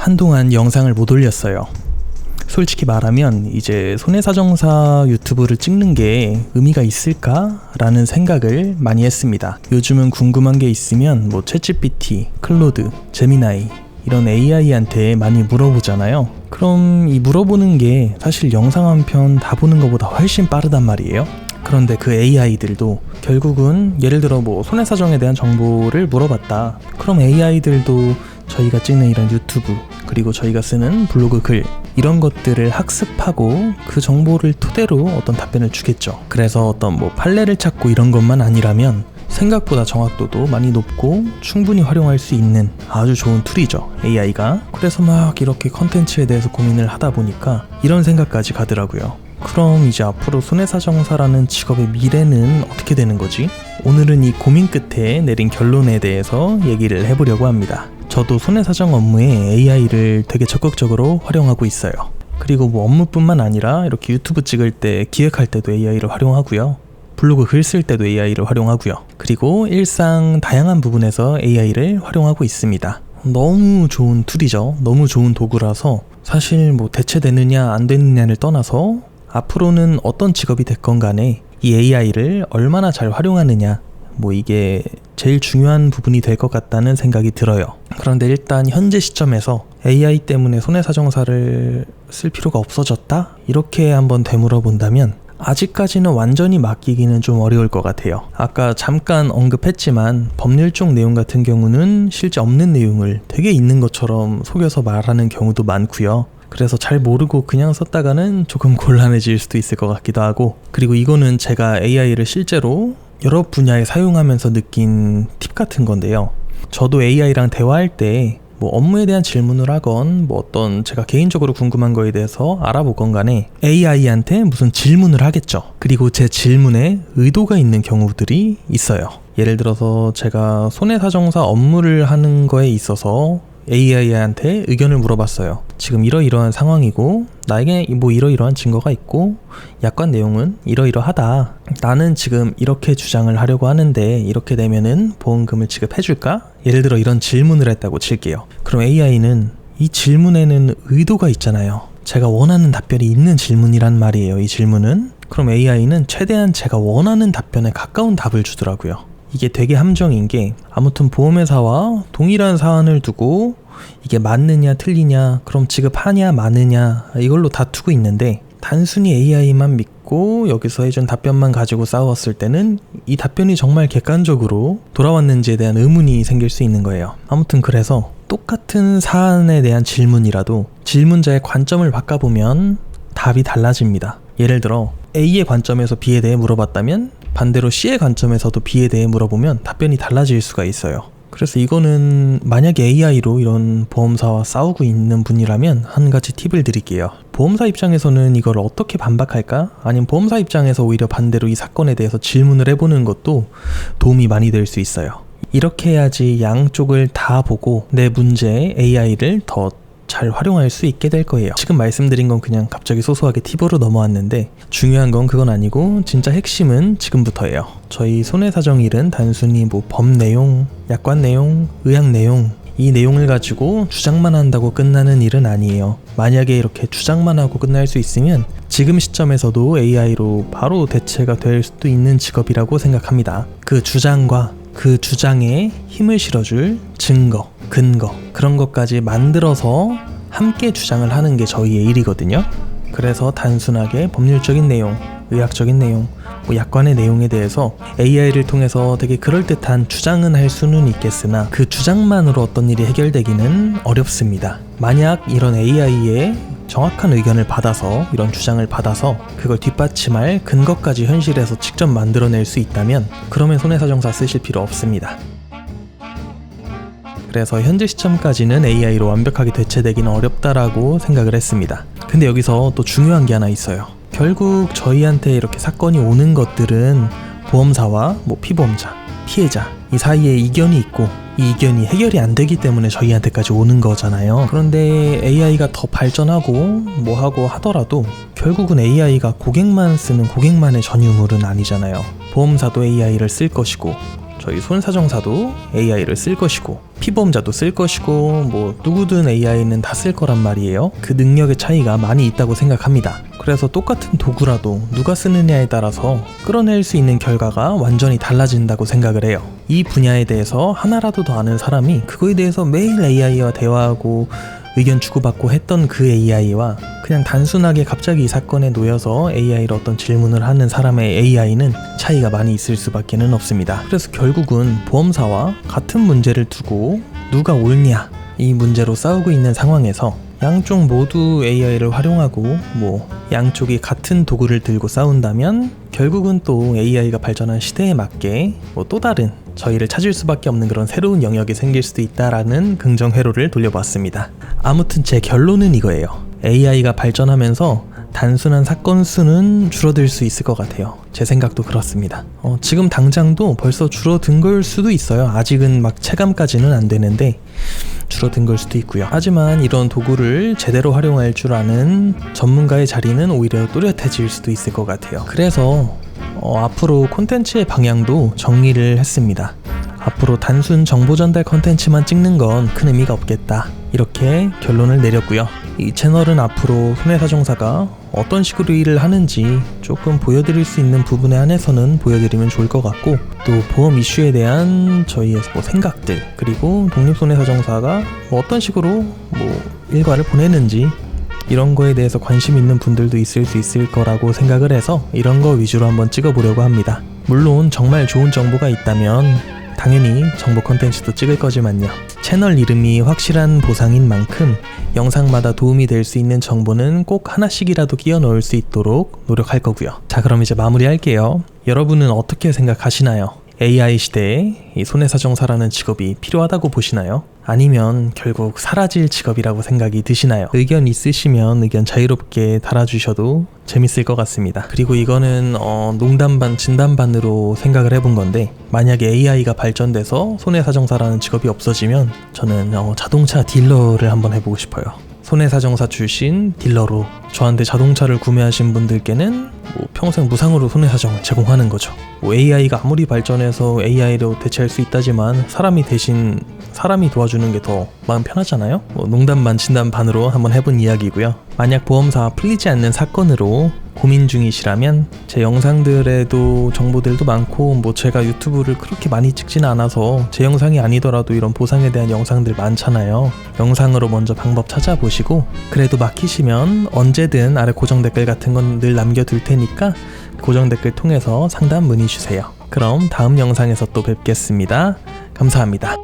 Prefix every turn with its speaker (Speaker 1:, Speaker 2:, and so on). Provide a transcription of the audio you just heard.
Speaker 1: 한동안 영상을 못 올렸어요. 솔직히 말하면 이제 손해사정사 유튜브를 찍는 게 의미가 있을까? 라는 생각을 많이 했습니다. 요즘은 궁금한 게 있으면 뭐 챗GPT, 클로드, 제미나이 이런 AI한테 많이 물어보잖아요. 그럼 이 물어보는 게 사실 영상 한 편 다 보는 것보다 훨씬 빠르단 말이에요. 그런데 그 AI들도 결국은 예를 들어 뭐 손해사정에 대한 정보를 물어봤다. 그럼 AI들도 저희가 찍는 이런 유튜브 그리고 저희가 쓰는 블로그 글 이런 것들을 학습하고 그 정보를 토대로 어떤 답변을 주겠죠. 그래서 어떤 뭐 판례를 찾고 이런 것만 아니라면 생각보다 정확도도 많이 높고 충분히 활용할 수 있는 아주 좋은 툴이죠, AI가. 그래서 막 이렇게 컨텐츠에 대해서 고민을 하다 보니까 이런 생각까지 가더라고요. 그럼 이제 앞으로 손해사정사라는 직업의 미래는 어떻게 되는 거지? 오늘은 이 고민 끝에 내린 결론에 대해서 얘기를 해보려고 합니다. 저도 손해사정 업무에 AI를 되게 적극적으로 활용하고 있어요. 그리고 뭐 업무뿐만 아니라 이렇게 유튜브 찍을 때 기획할 때도 AI를 활용하고요. 블로그 글 쓸 때도 AI를 활용하고요. 그리고 일상 다양한 부분에서 AI를 활용하고 있습니다. 너무 좋은 툴이죠. 너무 좋은 도구라서 사실 뭐 대체되느냐 안 되느냐를 떠나서 앞으로는 어떤 직업이 됐건 간에 이 AI를 얼마나 잘 활용하느냐 뭐 이게 제일 중요한 부분이 될 것 같다는 생각이 들어요. 그런데 일단 현재 시점에서 AI 때문에 손해사정사를 쓸 필요가 없어졌다? 이렇게 한번 되물어본다면 아직까지는 완전히 맡기기는 좀 어려울 것 같아요. 아까 잠깐 언급했지만 법률 쪽 내용 같은 경우는 실제 없는 내용을 되게 있는 것처럼 속여서 말하는 경우도 많고요. 그래서 잘 모르고 그냥 썼다가는 조금 곤란해질 수도 있을 것 같기도 하고, 그리고 이거는 제가 AI를 실제로 여러 분야에 사용하면서 느낀 팁 같은 건데요. 저도 AI랑 대화할 때 뭐 업무에 대한 질문을 하건 뭐 어떤 제가 개인적으로 궁금한 거에 대해서 알아보건 간에 AI한테 무슨 질문을 하겠죠. 그리고 제 질문에 의도가 있는 경우들이 있어요. 예를 들어서 제가 손해사정사 업무를 하는 거에 있어서 AI한테 의견을 물어봤어요. 지금 이러이러한 상황이고 나에게 뭐 이러이러한 증거가 있고 약관 내용은 이러이러하다. 나는 지금 이렇게 주장을 하려고 하는데 이렇게 되면은 보험금을 지급해줄까? 예를 들어 이런 질문을 했다고 칠게요. 그럼 AI는 이 질문에는 의도가 있잖아요. 제가 원하는 답변이 있는 질문이란 말이에요. 이 질문은. 그럼 AI는 최대한 제가 원하는 답변에 가까운 답을 주더라고요. 이게 되게 함정인 게 아무튼 보험회사와 동일한 사안을 두고 이게 맞느냐 틀리냐 그럼 지급하냐 마느냐 이걸로 다투고 있는데 단순히 AI만 믿고 여기서 해준 답변만 가지고 싸웠을 때는 이 답변이 정말 객관적으로 돌아왔는지에 대한 의문이 생길 수 있는 거예요. 아무튼 그래서 똑같은 사안에 대한 질문이라도 질문자의 관점을 바꿔보면 답이 달라집니다. 예를 들어 A의 관점에서 B에 대해 물어봤다면 반대로 C의 관점에서도 B에 대해 물어보면 답변이 달라질 수가 있어요. 그래서 이거는 만약에 AI로 이런 보험사와 싸우고 있는 분이라면 한 가지 팁을 드릴게요. 보험사 입장에서는 이걸 어떻게 반박할까? 아니면 보험사 입장에서 오히려 반대로 이 사건에 대해서 질문을 해보는 것도 도움이 많이 될 수 있어요. 이렇게 해야지 양쪽을 다 보고 내 문제에 AI를 더 잘 활용할 수 있게 될 거예요. 지금 말씀드린 건 그냥 갑자기 소소하게 팁으로 넘어왔는데 중요한 건 그건 아니고 진짜 핵심은 지금부터예요. 저희 손해사정일은 단순히 뭐 법 내용, 약관 내용, 의학 내용 이 내용을 가지고 주장만 한다고 끝나는 일은 아니에요. 만약에 이렇게 주장만 하고 끝날 수 있으면 지금 시점에서도 AI로 바로 대체가 될 수도 있는 직업이라고 생각합니다. 그 주장과 그 주장에 힘을 실어줄 증거, 근거 그런 것까지 만들어서 함께 주장을 하는 게 저희의 일이거든요. 그래서 단순하게 법률적인 내용, 의학적인 내용, 뭐 약관의 내용에 대해서 AI를 통해서 되게 그럴듯한 주장은 할 수는 있겠으나 그 주장만으로 어떤 일이 해결되기는 어렵습니다. 만약 이런 AI의 정확한 의견을 받아서 이런 주장을 받아서 그걸 뒷받침할 근거까지 현실에서 직접 만들어낼 수 있다면 그러면 손해사정사 쓰실 필요 없습니다. 그래서 현재 시점까지는 AI로 완벽하게 대체되기는 어렵다라고 생각을 했습니다. 근데 여기서 또 중요한 게 하나 있어요. 결국 저희한테 이렇게 사건이 오는 것들은 보험사와 뭐 피보험자, 피해자 이 사이에 이견이 있고 이 이견이 해결이 안 되기 때문에 저희한테까지 오는 거잖아요. 그런데 AI가 더 발전하고 뭐하고 하더라도 결국은 AI가 고객만 쓰는 고객만의 전유물은 아니잖아요. 보험사도 AI를 쓸 것이고 저희 손사정사도 AI를 쓸 것이고 피보험자도 쓸 것이고 뭐 누구든 AI는 다 쓸 거란 말이에요. 그 능력의 차이가 많이 있다고 생각합니다. 그래서 똑같은 도구라도 누가 쓰느냐에 따라서 끌어낼 수 있는 결과가 완전히 달라진다고 생각을 해요. 이 분야에 대해서 하나라도 더 아는 사람이 그거에 대해서 매일 AI와 대화하고 의견 주고받고 했던 그 AI와 그냥 단순하게 갑자기 이 사건에 놓여서 AI로 어떤 질문을 하는 사람의 AI는 차이가 많이 있을 수밖에는 없습니다. 그래서 결국은 보험사와 같은 문제를 두고 누가 옳냐 이 문제로 싸우고 있는 상황에서 양쪽 모두 AI를 활용하고 뭐 양쪽이 같은 도구를 들고 싸운다면 결국은 또 AI가 발전한 시대에 맞게 뭐 또 다른 저희를 찾을 수밖에 없는 그런 새로운 영역이 생길 수도 있다라는 긍정 회로를 돌려봤습니다. 아무튼 제 결론은 이거예요. AI가 발전하면서 단순한 사건 수는 줄어들 수 있을 것 같아요. 제 생각도 그렇습니다. 지금 당장도 벌써 줄어든 걸 수도 있어요. 아직은 막 체감까지는 안 되는데 줄어든 걸 수도 있고요. 하지만 이런 도구를 제대로 활용할 줄 아는 전문가의 자리는 오히려 또렷해질 수도 있을 것 같아요. 그래서 앞으로 콘텐츠의 방향도 정리를 했습니다. 앞으로 단순 정보 전달 콘텐츠만 찍는 건 큰 의미가 없겠다. 이렇게 결론을 내렸고요. 이 채널은 앞으로 손해사정사가 어떤 식으로 일을 하는지 조금 보여드릴 수 있는 부분에 한해서는 보여드리면 좋을 것 같고 또 보험 이슈에 대한 저희의 생각들 그리고 독립손해사정사가 어떤 식으로 일과를 보내는지 이런 거에 대해서 관심 있는 분들도 있을 수 있을 거라고 생각을 해서 이런 거 위주로 한번 찍어보려고 합니다. 물론 정말 좋은 정보가 있다면 당연히 정보 컨텐츠도 찍을 거지만요. 채널 이름이 확실한 보상인 만큼 영상마다 도움이 될 수 있는 정보는 꼭 하나씩이라도 끼워 넣을 수 있도록 노력할 거고요. 자, 그럼 이제 마무리할게요. 여러분은 어떻게 생각하시나요? AI 시대에 이 손해사정사라는 직업이 필요하다고 보시나요? 아니면 결국 사라질 직업이라고 생각이 드시나요? 의견 있으시면 의견 자유롭게 달아주셔도 재밌을 것 같습니다. 그리고 이거는 농담 반 진담 반으로 생각을 해본 건데 만약에 AI가 발전돼서 손해사정사라는 직업이 없어지면 저는 자동차 딜러를 한번 해보고 싶어요. 손해사정사 출신 딜러로 저한테 자동차를 구매하신 분들께는 평생 무상으로 손해사정을 제공하는 거죠. AI가 아무리 발전해서 AI로 대체할 수 있다지만 사람이 대신 사람이 도와주는 게 더 마음 편하잖아요. 농담 반 진담 반으로 한번 해본 이야기고요. 만약 보험사 풀리지 않는 사건으로 고민 중이시라면 제 영상들에도 정보들도 많고 제가 유튜브를 그렇게 많이 찍지는 않아서 제 영상이 아니더라도 이런 보상에 대한 영상들 많잖아요. 영상으로 먼저 방법 찾아보시고 그래도 막히시면 언제든 아래 고정 댓글 같은 건 늘 남겨둘 테니까 고정 댓글 통해서 상담 문의 주세요. 그럼 다음 영상에서 또 뵙겠습니다. 감사합니다.